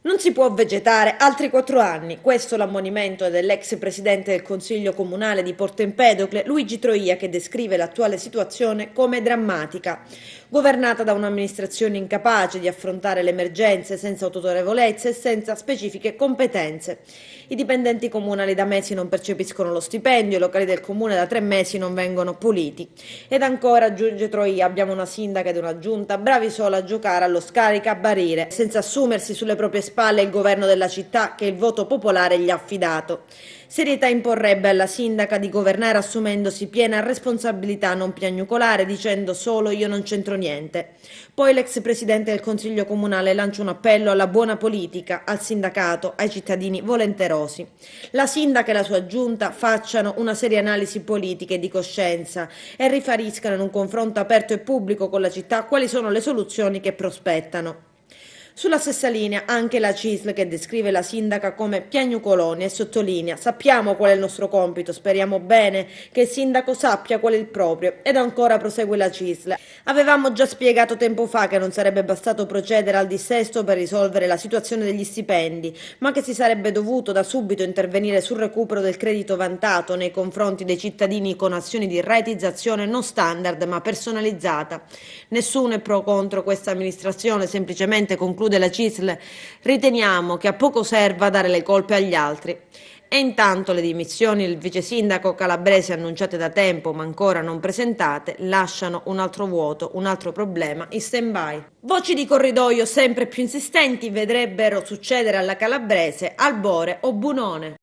Non si può vegetare altri 4 anni. Questo l'ammonimento dell'ex presidente del Consiglio Comunale di Porto Empedocle, Luigi Troia, che descrive l'attuale situazione come drammatica. Governata da un'amministrazione incapace di affrontare le emergenze senza autorevolezza e senza specifiche competenze. I dipendenti comunali da mesi non percepiscono lo stipendio, i locali del comune da 3 mesi non vengono puliti. Ed ancora, aggiunge Troia, abbiamo una sindaca ed una giunta bravi solo a giocare allo scaricabarire, senza assumersi sulle proprie spalle il governo della città che il voto popolare gli ha affidato. Serietà imporrebbe alla sindaca di governare assumendosi piena responsabilità, non piagnucolare dicendo solo io non c'entro niente. Poi l'ex presidente del Consiglio Comunale lancia un appello alla buona politica, al sindacato, ai cittadini volenterosi. La sindaca e la sua giunta facciano una seria analisi politica e di coscienza e riferiscano in un confronto aperto e pubblico con la città quali sono le soluzioni che prospettano. Sulla stessa linea anche la CISL, che descrive la sindaca come piagnucoloni e sottolinea: sappiamo qual è il nostro compito, speriamo bene che il sindaco sappia qual è il proprio. Ed ancora prosegue la CISL: avevamo già spiegato tempo fa che non sarebbe bastato procedere al dissesto per risolvere la situazione degli stipendi, ma che si sarebbe dovuto da subito intervenire sul recupero del credito vantato nei confronti dei cittadini con azioni di rateizzazione non standard ma personalizzata. Nessuno è pro o contro questa amministrazione, semplicemente conclude la CISL, riteniamo che a poco serva dare le colpe agli altri. E intanto le dimissioni del vice sindaco calabrese annunciate da tempo ma ancora non presentate lasciano un altro vuoto, un altro problema in stand-by. Voci di corridoio sempre più insistenti vedrebbero succedere alla calabrese Albore o Bunone.